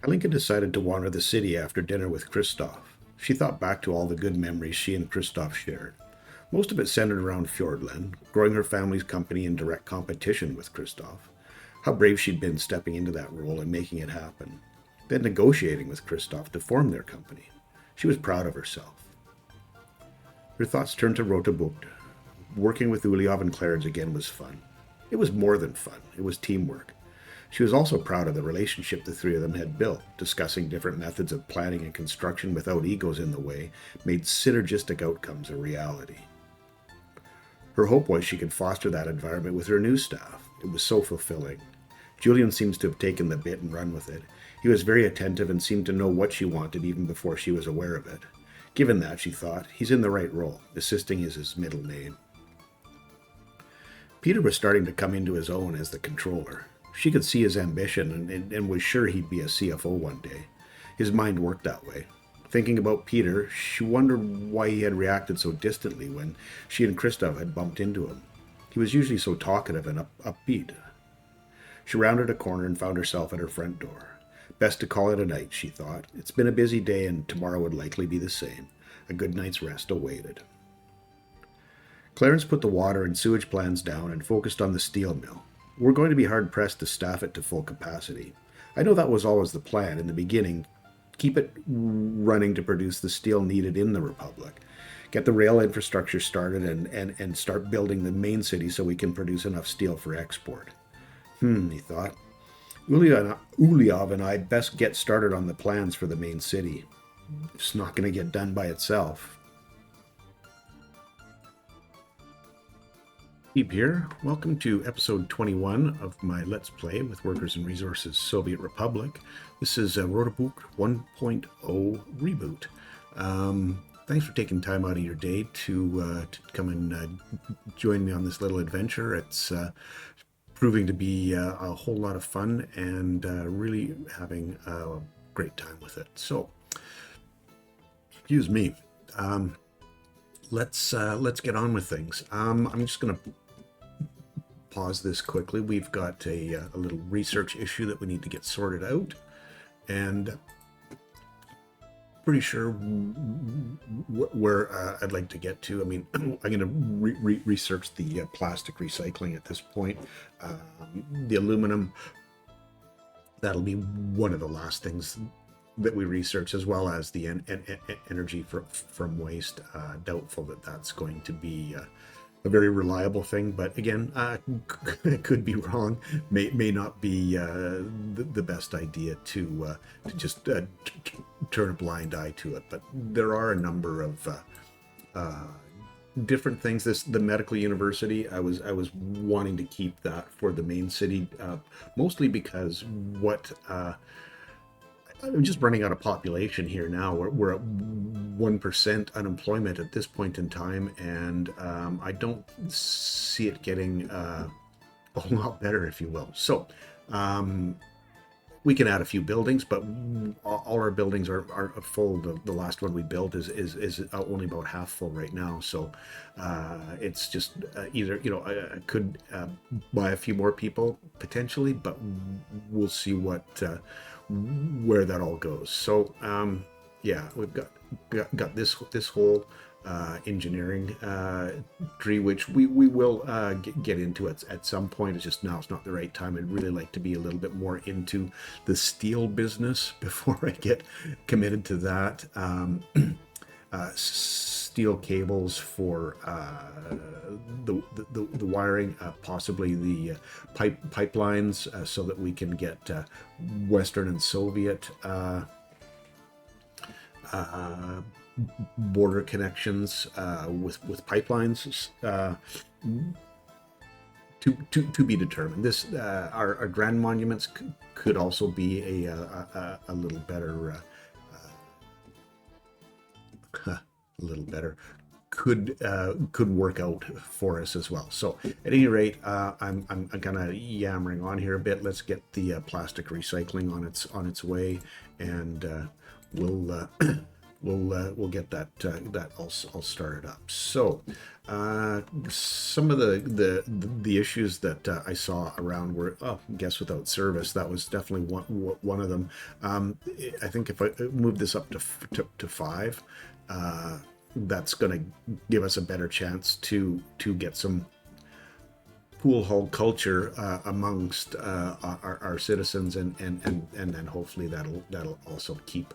Alinka decided to wander the city after dinner with Christoph. She thought back to all the good memories she and Christoph shared. Most of it centered around Fjordland, growing her family's company in direct competition with Christoph. How brave she'd been stepping into that role and making it happen. Then negotiating with Christoph to form their company. She was proud of herself. Her thoughts turned to Rote Bucht. Working with Uliov and Clarence again was fun. It was more than fun, it was teamwork. She was also proud of the relationship the three of them had built. Discussing different methods of planning and construction without egos in the way made synergistic outcomes a reality. Her hope was she could foster that environment with her new staff. It was so fulfilling. Julian seems to have taken the bit and run with it. He was very attentive and seemed to know what she wanted even before she was aware of it. Given that, she thought, he's in the right role. Assisting is his middle name. Peter was starting to come into his own as the controller. She could see his ambition and was sure he'd be a CFO one day. His mind worked that way. Thinking about Peter, she wondered why he had reacted so distantly when she and Christoph had bumped into him. He was usually so talkative and upbeat. She rounded a corner and found herself at her front door. Best to call it a night, she thought. It's been a busy day and tomorrow would likely be the same. A good night's rest awaited. Clarence put the water and sewage plans down and focused on the steel mill. We're going to be hard-pressed to staff it to full capacity. I know that was always the plan in the beginning. Keep it running to produce the steel needed in the Republic. Get the rail infrastructure started and start building the main city so we can produce enough steel for export. He thought. Uliov and I best get started on the plans for the main city. It's not going to get done by itself. Keep here. Welcome to episode 21 of my Let's Play with Workers and Resources Soviet Republic. This is Rote 1.0 reboot. Thanks for taking time out of your day to come and join me on this little adventure. It's proving to be a whole lot of fun and really having a great time with it. So, excuse me. Let's get on with things. I'm just going to pause this quickly. We've got a little research issue that we need to get sorted out, and pretty sure where I'd like to get to. I mean, I'm going to research the plastic recycling at this point. The aluminum, that'll be one of the last things that we research, as well as the energy from waste. Doubtful that that's going to be a very reliable thing, but again, it could be wrong. May not be the best idea to just turn a blind eye to it. But there are a number of different things. The medical university, I was wanting to keep that for the main city, mostly because what. I'm just running out of population here now. We're at 1% unemployment at this point in time, and I don't see it getting a whole lot better, if you will. So we can add a few buildings, but all our buildings are full. The last one we built is only about half full right now. So it's just either, I could buy a few more people potentially, but we'll see where that all goes. So yeah, we've got this whole engineering tree, which we will get into at some point. It's just now it's not the right time. I'd really like to be a little bit more into the steel business before I get committed to that. Steel cables for the wiring, possibly the pipelines, so that we can get Western and Soviet border connections with pipelines. To be determined. This our grand monuments could also be a little better. A little better could work out for us as well. So at any rate, I'm kind of yammering on here a bit. Let's get the plastic recycling on its way, and we'll we'll get that that all started up. So some of the issues that I saw around were, oh, guests without service. That was definitely one of them. I think if I move this up to 5, that's going to give us a better chance to get some pool hall culture amongst our citizens, and then hopefully that'll also keep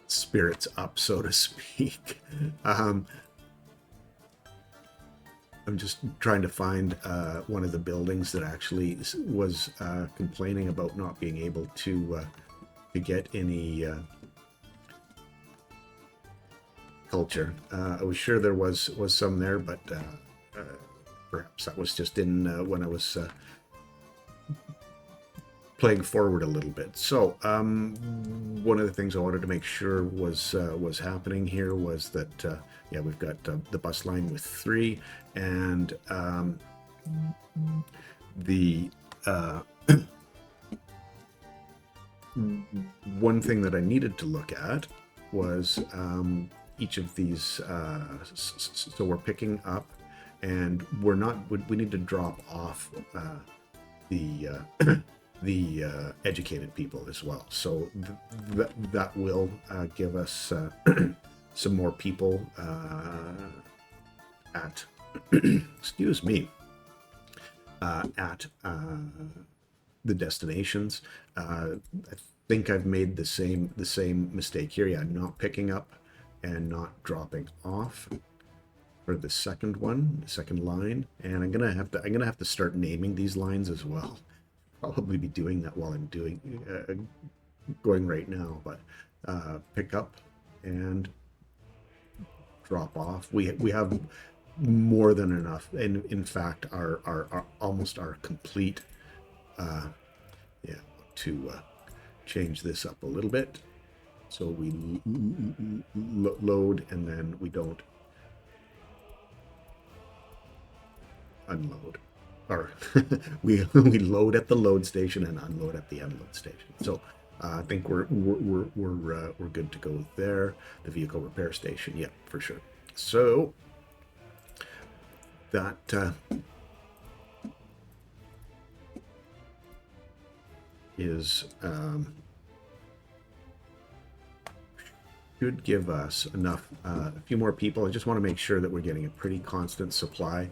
spirits up, so to speak. I'm just trying to find one of the buildings that actually was complaining about not being able to get any culture. I was sure there was some there, but perhaps that was just in when I was playing forward a little bit. So one of the things I wanted to make sure was happening here was that yeah, we've got the bus line with 3, and the one thing that I needed to look at was each of these. So we're picking up, and we're not. We need to drop off the educated people as well. So that will give us some more people at excuse me at the destinations. I think I've made the same mistake here. Yeah, not picking up and not dropping off for the second line, and I'm gonna have to start naming these lines as well. Probably be doing that while I'm going right now, but pick up and drop off. We have more than enough, and in fact our almost our complete yeah, to change this up a little bit so we load and then we don't unload, or we load at the load station and unload at the unload station. So I think we're good to go there. The vehicle repair station, yeah, for sure. So that is should give us enough, a few more people. I just want to make sure that we're getting a pretty constant supply.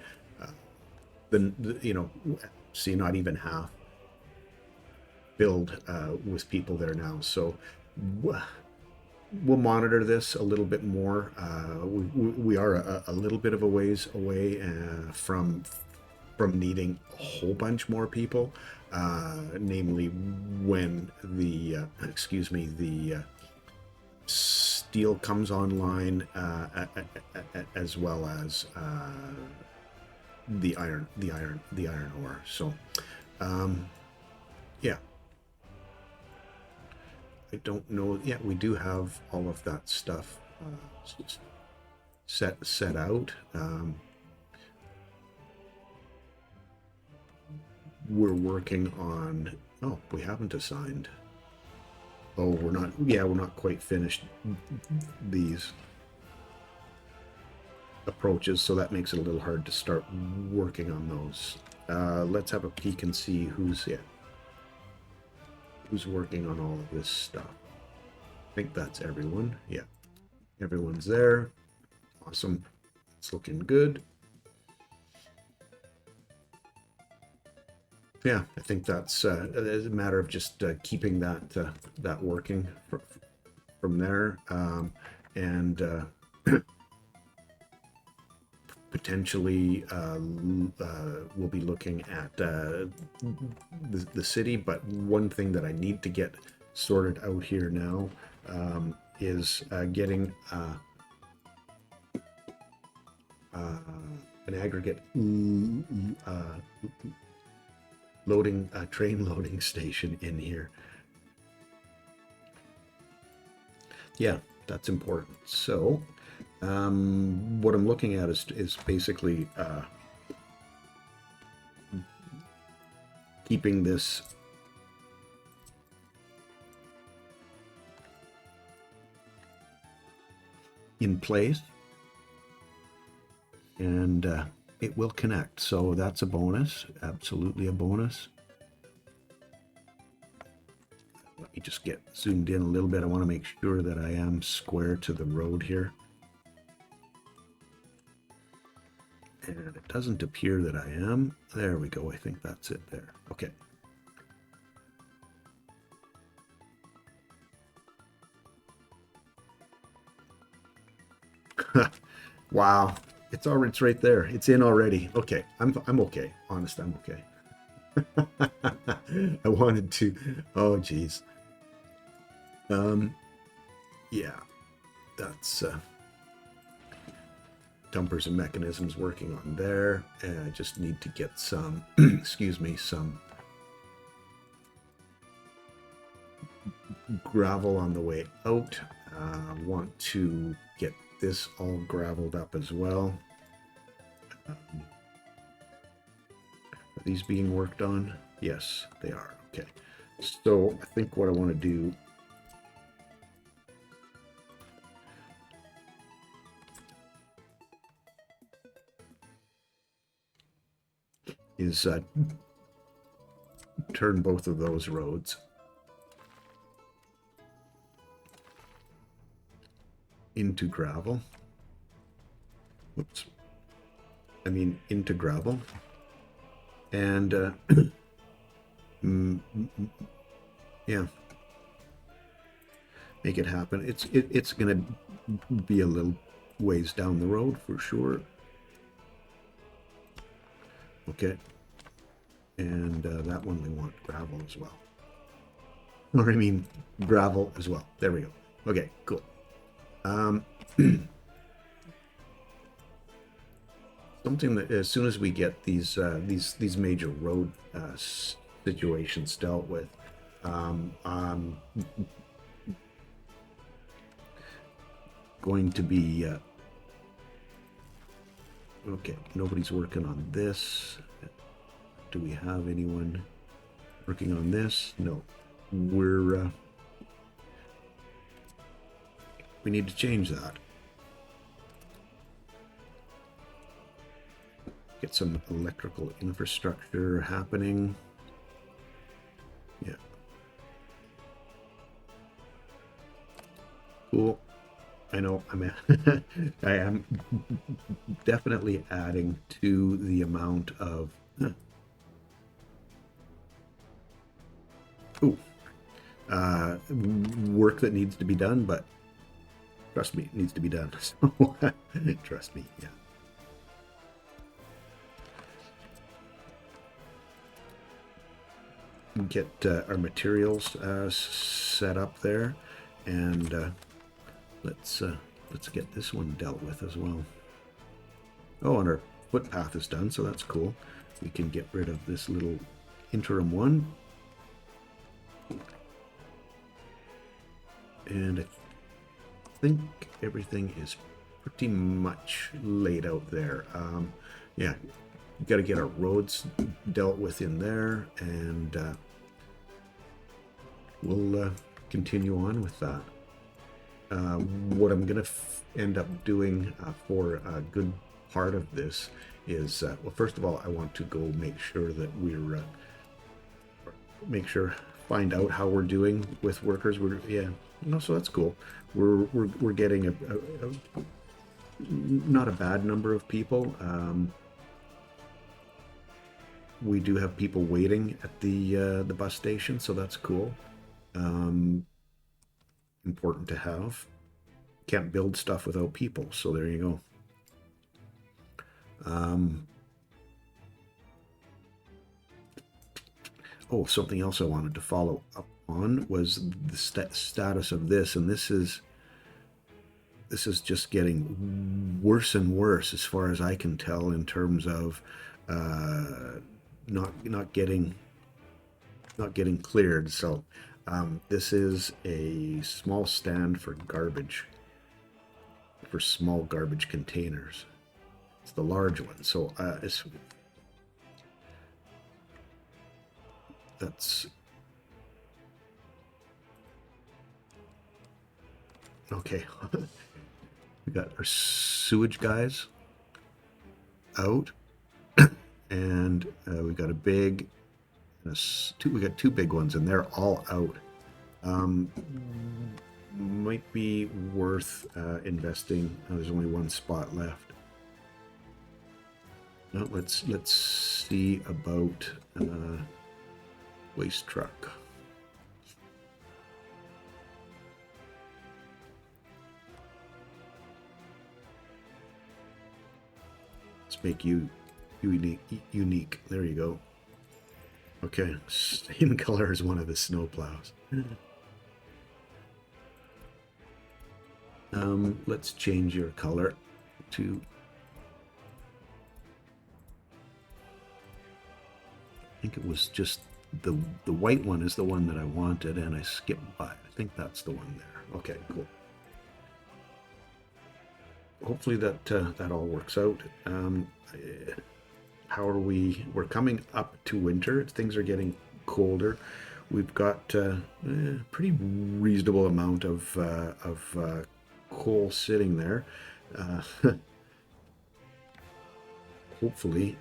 You know, see, not even half filled with people there now. So we'll monitor this a little bit more. We are a little bit of a ways away from needing a whole bunch more people, namely when the the steel comes online, as well as the iron ore. So yeah, I don't know. Yeah, we do have all of that stuff set out. We're working on, oh, we haven't assigned. Oh, we're not, yeah, we're not quite finished these approaches, so that makes it a little hard to start working on those. Let's have a peek and see who's working on all of this stuff. I think that's everyone. Yeah, everyone's there. Awesome. It's looking good. Yeah, I think that's a matter of just keeping that working from there, and potentially we'll be looking at the city. But one thing that I need to get sorted out here now is getting an aggregate loading train loading station in here. Yeah, that's important. So what I'm looking at is basically keeping this in place, and it will connect. So that's a bonus, absolutely a bonus. Let me just get zoomed in a little bit. I want to make sure that I am square to the road here. And it doesn't appear that I am. There we go. I think that's it there. Okay. Wow. It's already, it's right there. It's in already. Okay. I'm okay. Honest, I'm okay. I wanted to. Oh, geez. Yeah. That's dumpers and mechanisms working on there. And I just need to get some, excuse me, some gravel on the way out. Want to get this all graveled up as well. Are these being worked on? Yes, they are. Okay. So I think what I want to do is turn both of those roads into gravel. Whoops. I mean, into gravel. And yeah, make it happen. It's gonna be a little ways down the road for sure. Okay, and that one we want gravel as well. Or I mean, gravel as well. There we go. Okay, cool. Something that as soon as we get these major road situations dealt with, going to be okay. Nobody's working on this. Do we have anyone working on this? No. We need to change that. Get some electrical infrastructure happening. Yeah. Cool. I know I am definitely adding to the amount of work that needs to be done, but trust me, it needs to be done. So trust me, yeah. Get our materials set up there, and let's get this one dealt with as well. Oh, and our footpath is done, so that's cool. We can get rid of this little interim one, and I think everything is pretty much laid out there. Yeah, we've got to get our roads dealt with in there, and we'll continue on with that. What I'm going to end up doing for a good part of this is, well, first of all, I want to go make sure that we're, find out how we're doing with workers. So that's cool. We're getting a not a bad number of people. We do have people waiting at the bus station, so that's cool. Important to have. Can't build stuff without people, so there you go. Oh, something else I wanted to follow up on was the status of this, and this is just getting worse and worse as far as I can tell in terms of not getting cleared. So this is a small stand for garbage, for small garbage containers. It's the large one, so that's okay. We got our sewage guys out, and we got a big, we got two big ones, and they're all out. Might be worth investing. There's only one spot left. Now let's see about waste truck. Let's make you unique. There you go. Okay, same color as one of the snow plows. Let's change your color to, I think it was just the white one is the one that I wanted, and I skipped by. I think that's the one there. Okay, cool. Hopefully that that all works out. How are we? We're coming up to winter. Things are getting colder. We've got a pretty reasonable amount of coal sitting there. Hopefully,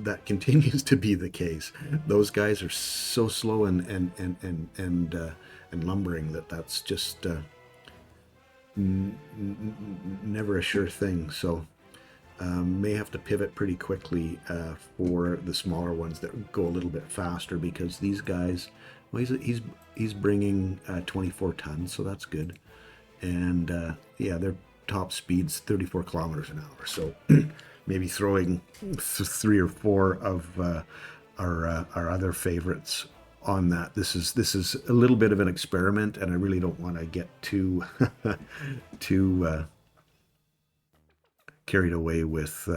that continues to be the case. Those guys are so slow and lumbering that's just never a sure thing. So may have to pivot pretty quickly for the smaller ones that go a little bit faster, because these guys, well, he's bringing 24 tons, so that's good. And yeah, their top speed's 34 kilometers an hour. So maybe throwing 3 or 4 of our other favorites on that. This is a little bit of an experiment, and I really don't want to get too too carried away with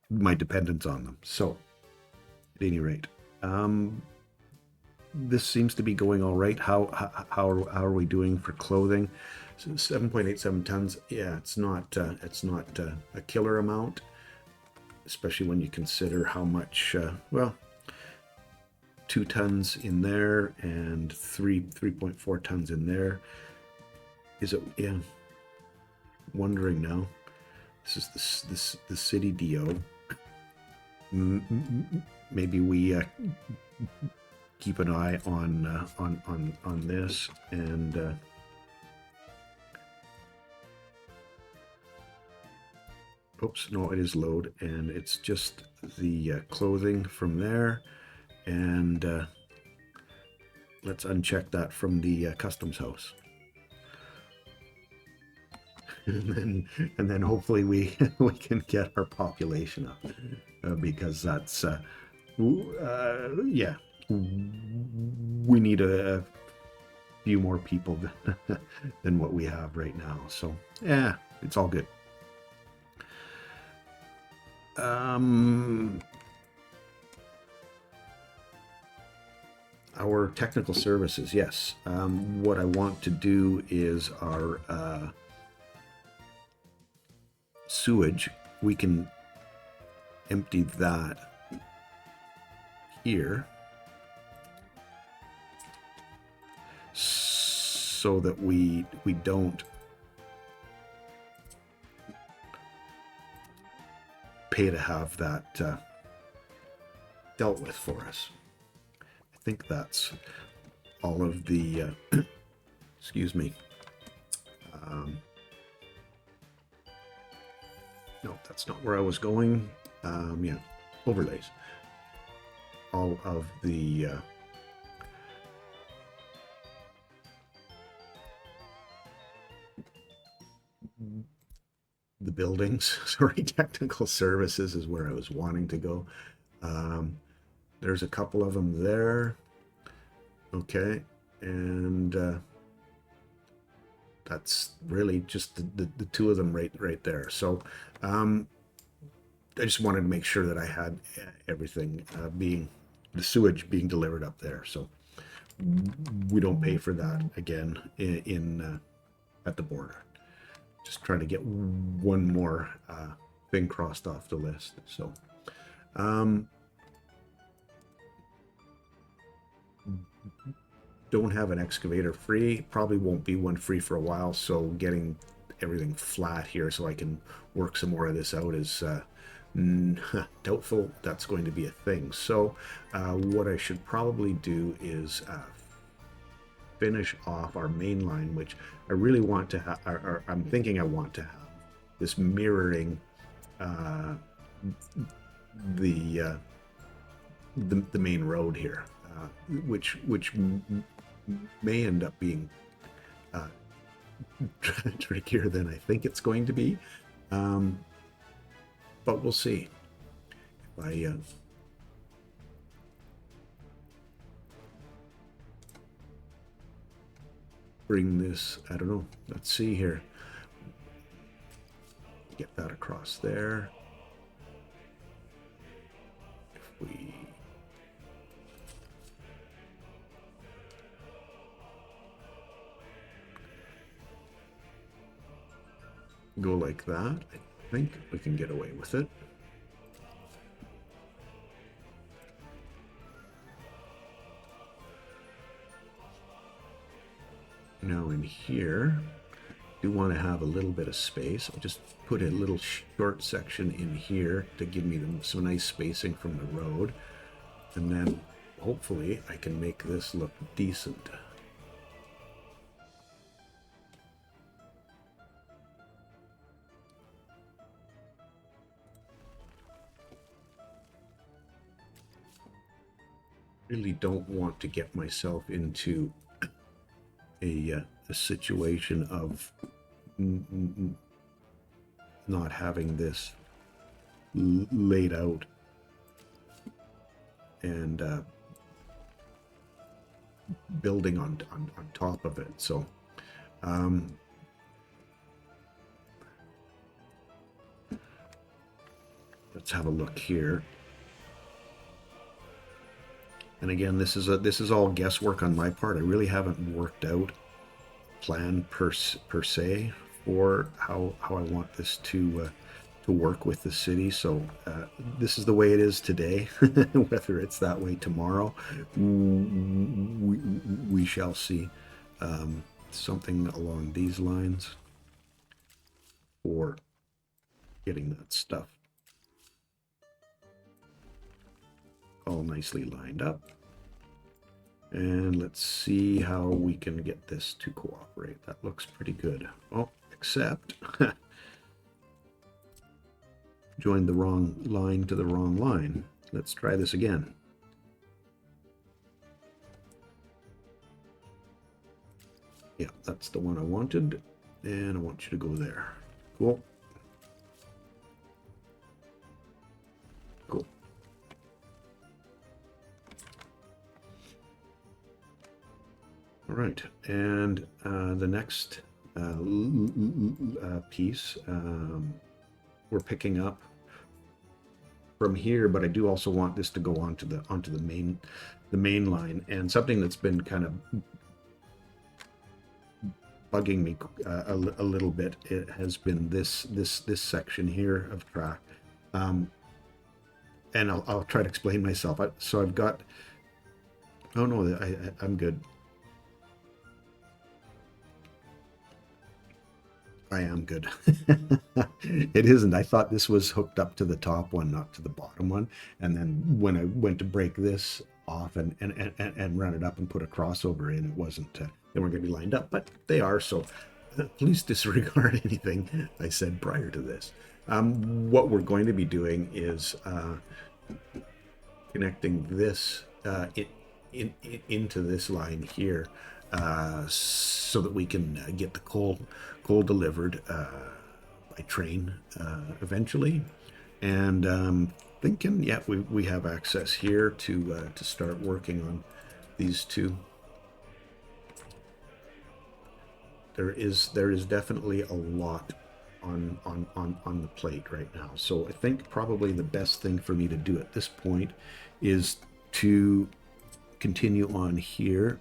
my dependence on them. So at any rate, this seems to be going all right. How are we doing for clothing? So 7.87 tons. Yeah, it's not a killer amount, especially when you consider how much. Well, 2 tons in there and 3.4 tons in there. Is it? Yeah. Wondering now. This is the city DO. Maybe we keep an eye on this, and oops, no, it is load, and it's just the clothing from there, and let's uncheck that from the customs house. And then hopefully we can get our population up, because that's yeah, we need a few more people than what we have right now. So yeah, it's all good. Our technical services, yes. What I want to do is our sewage, we can empty that here so that we don't pay to have that dealt with for us. I think that's all of the excuse me. No, that's not where I was going. Yeah, overlays. All of the buildings. Sorry, technical services is where I was wanting to go. There's a couple of them there. Okay, and that's really just the 2 of them right there. So I just wanted to make sure that I had everything being, the sewage being delivered up there, so we don't pay for that again in at the border. Just trying to get one more thing crossed off the list. So don't have an excavator free, probably won't be one free for a while, so getting everything flat here so I can work some more of this out is doubtful that's going to be a thing. So what I should probably do is finish off our main line, which I really want to have, or I'm thinking I want to have this mirroring the main road here, which may end up being trickier than I think it's going to be, but we'll see. If I bring this, I don't know, let's see here, get that across there. If we go like that, I think we can get away with it. Now in here, I do want to have a little bit of space. I'll just put a little short section in here to give me some nice spacing from the road. And then hopefully I can make this look decent. Really don't want to get myself into a situation of not having this laid out and building on top of it. So let's have a look here. And again, this is all guesswork on my part. I really haven't worked out a plan per se for how I want this to work with the city. So this is the way it is today. Whether it's that way tomorrow, we shall see. Something along these lines for getting that stuff all nicely lined up. And let's see how we can get this to cooperate. That looks pretty good. Oh, except joined the wrong line to the wrong line. Let's try this again. Yeah, that's the one I wanted, and I want you to go there. Cool. Cool. All right, and the next piece we're picking up from here, but I do also want this to go onto the main line. And something that's been kind of bugging me a little bit, it has been this section here of track, and I'll try to explain myself. So I've got, oh no, I'm good. I am good. It isn't. I thought this was hooked up to the top one, not to the bottom one. And then when I went to break this off and run it up and put a crossover in, it wasn't. They weren't going to be lined up, but they are. So please disregard anything I said prior to this. What we're going to be doing is connecting this into this line here. So that we can get the coal delivered by train eventually, and thinking, yeah, we have access here to start working on these two. There is definitely a lot on the plate right now. So I think probably the best thing for me to do at this point is to continue on here.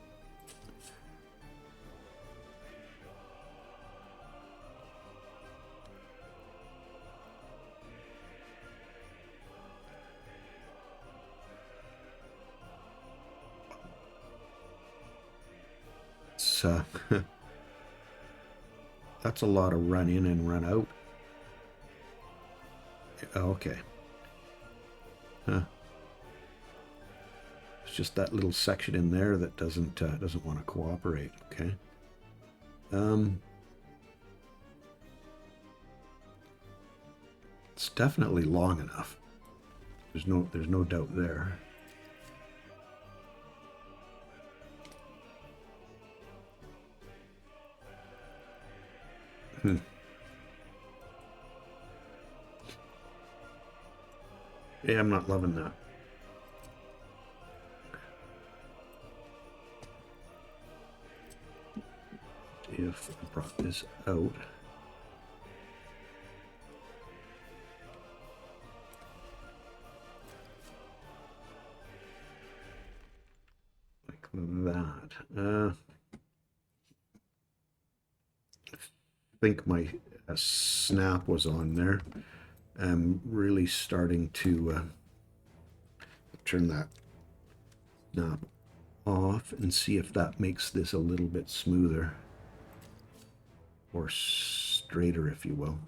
that's that's a lot of run in and run out. Okay. Huh. It's just that little section in there that doesn't want to cooperate. Okay. It's definitely long enough. There's no doubt there. Yeah, I'm not loving that. If I brought this out. Like that. I think my snap was on there. I'm really starting to turn that snap off and see if that makes this a little bit smoother or straighter, if you will.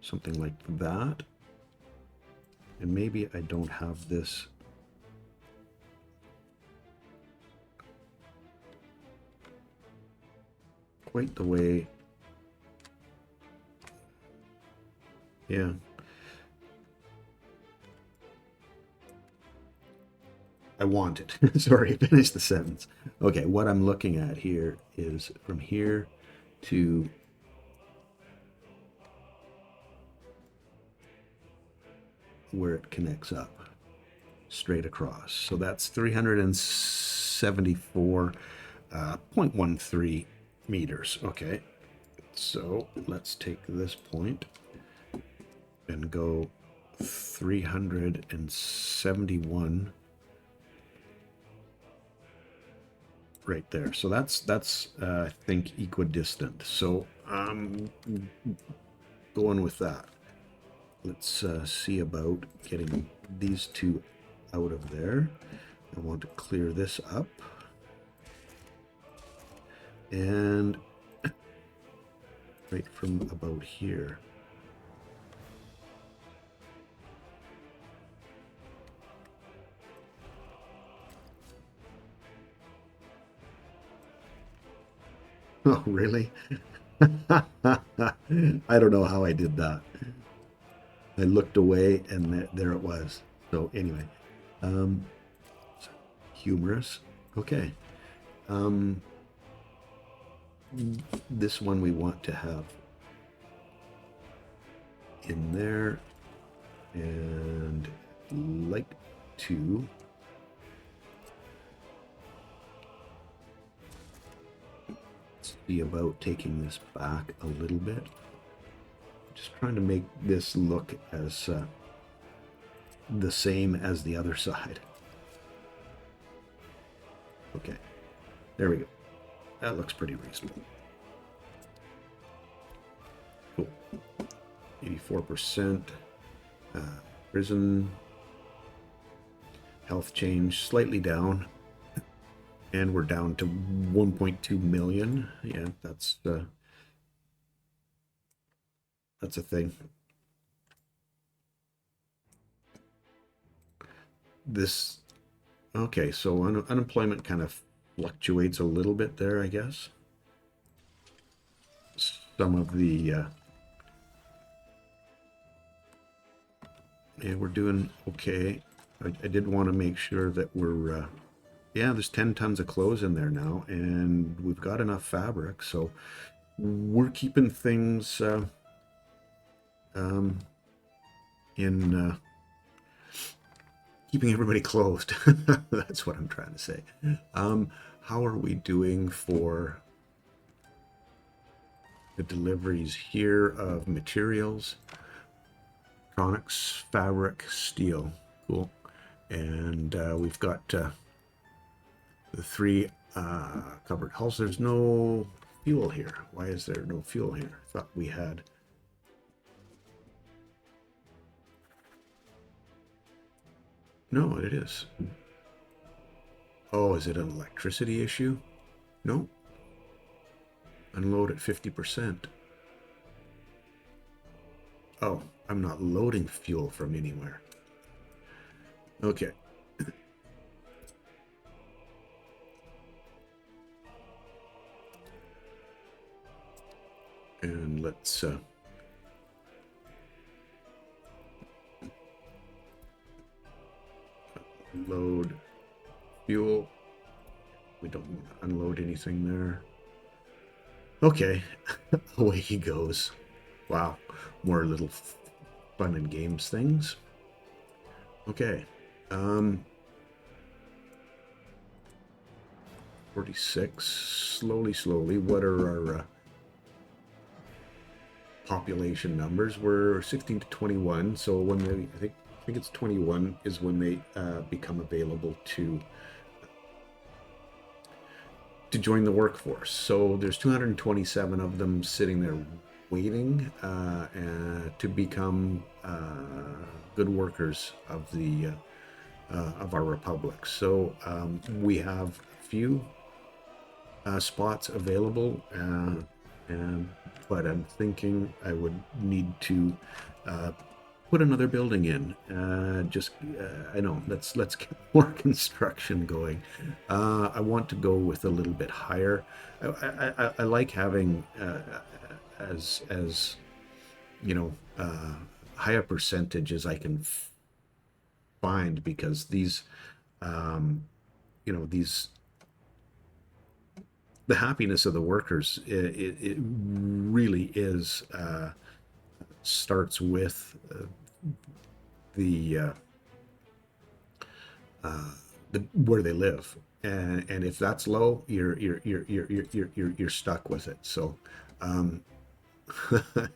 Something like that. And maybe I don't have this quite the way. Yeah. I want it. Sorry, finish the sentence. Okay, what I'm looking at here is from here to where it connects up straight across. So that's 374.13 meters. Okay, so let's take this point and go 371 right there. So that's I think equidistant. So I'm going with that. Let's see about getting these two out of there. I want to clear this up. And right from about here. Oh, really? I don't know how I did that. I looked away and there it was. So anyway, humorous. Okay. This one we want to have in there and like to see about taking this back a little bit. Just trying to make this look as the same as the other side. Okay, there we go. That looks pretty reasonable. Cool. 84%. Prison health change slightly down. And we're down to 1.2 million. Yeah, that's a thing. This, okay, so unemployment kind of fluctuates a little bit there, I guess. Some of the, yeah, we're doing okay. I did want to make sure that we're, yeah, there's 10 tons of clothes in there now, and we've got enough fabric, so we're keeping things in keeping everybody closed. That's what I'm trying to say. How are we doing for the deliveries here of materials? Electronics, fabric, steel. Cool. And we've got the 3 covered hulls. There's no fuel here. Why is there no fuel here? I thought we had. No, it is. Oh, is it an electricity issue? No. Unload at 50%. Oh, I'm not loading fuel from anywhere. Okay. And let's load fuel. We don't want to unload anything there. Okay, away he goes. Wow, more little fun and games things. Okay, 46. Slowly. What are our population numbers? We're 16 to 21. So when they, I think it's 21 is when they become available to join the workforce. So there's 227 of them sitting there waiting to become good workers of the of our republic. So we have a few spots available, but I'm thinking I would need to put another building in. I know, let's get more construction going. I want to go with a little bit higher. I like having as you know high a percentage as I can find, because these these the happiness of the workers, it really is starts with the where they live, and if that's low, you're stuck with it. So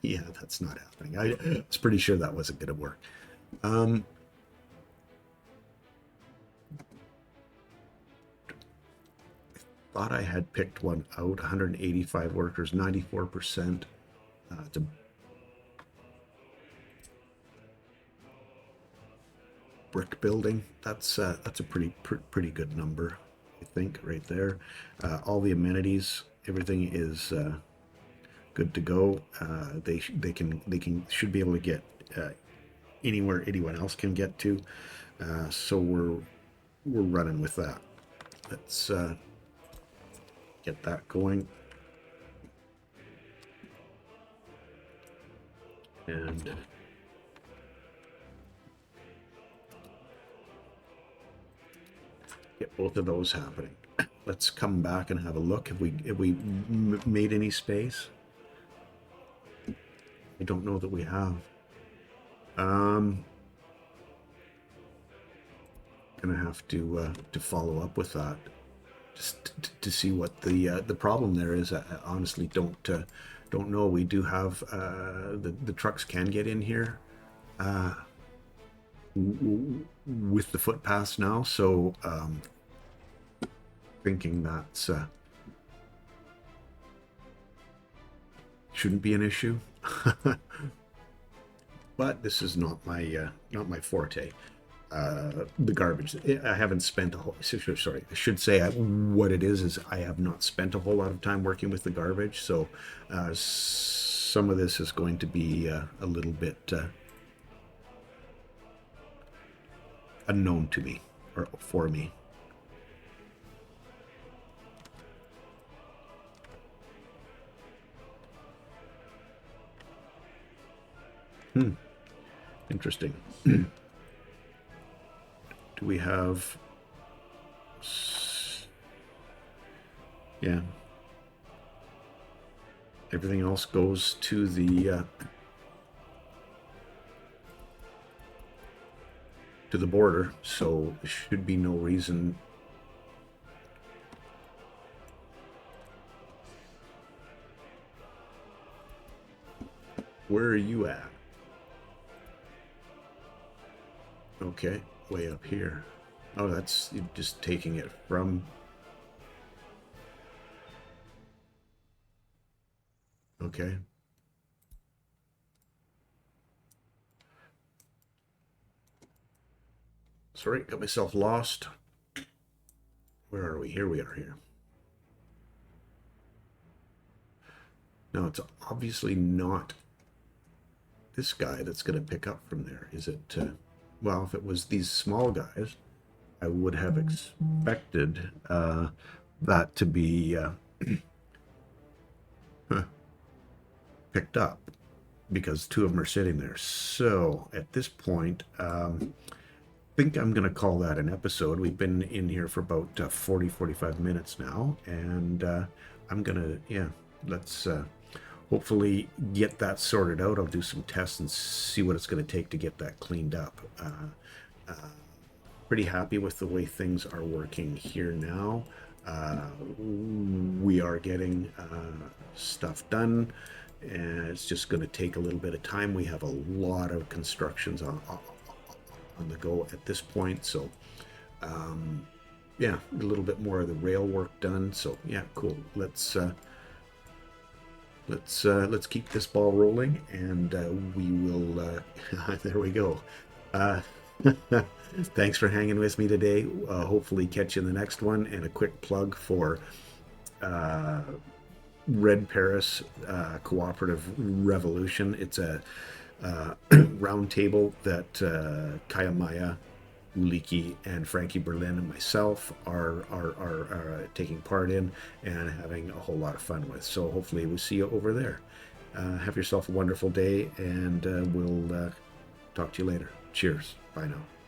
yeah, that's not happening. I was pretty sure that wasn't going to work. Thought I had picked one out. 185 workers, 94%. It's a brick building. That's a pretty good number, I think, right there. All the amenities, everything is good to go. They should be able to get anywhere anyone else can get to. So we're running with that. Let's get that going. And get both of those happening. Let's come back and have a look. Have we made any space? I don't know that we have. Gonna have to follow up with that, just to see what the problem there is. I honestly don't know. We do have the trucks can get in here with the footpaths now, so thinking that's shouldn't be an issue. But this is not my forte. The garbage. I haven't spent a whole. Sorry, I should say what it is I have not spent a whole lot of time working with the garbage. So some of this is going to be a little bit unknown to me or for me. Interesting. Do we have? Yeah. Everything else goes to the border, so there should be no reason. Where are you at? Okay, way up here. Oh, that's just taking it from. Okay. Sorry, got myself lost. Where are we? Here we are here. Now, it's obviously not this guy that's going to pick up from there. Is it? Well, if it was these small guys, I would have expected that to be picked up because two of them are sitting there. So at this point, I think I'm going to call that an episode. We've been in here for about 45 minutes now, and I'm going to, yeah, let's hopefully get that sorted out. I'll do some tests and see what it's going to take to get that cleaned up. Pretty happy with the way things are working here now. We are getting stuff done, and it's just going to take a little bit of time. We have a lot of constructions on the go at this point, so yeah, a little bit more of the rail work done. So yeah, cool. Let's keep this ball rolling, and we will. There we go. Thanks for hanging with me today. Hopefully catch you in the next one. And a quick plug for Red Paris Cooperative Revolution. It's a round table that Kaya Maya, Uliki, and Frankie Berlin and myself are taking part in and having a whole lot of fun with. So hopefully we'll see you over there. Have yourself a wonderful day, and we'll talk to you later. Cheers. Bye now.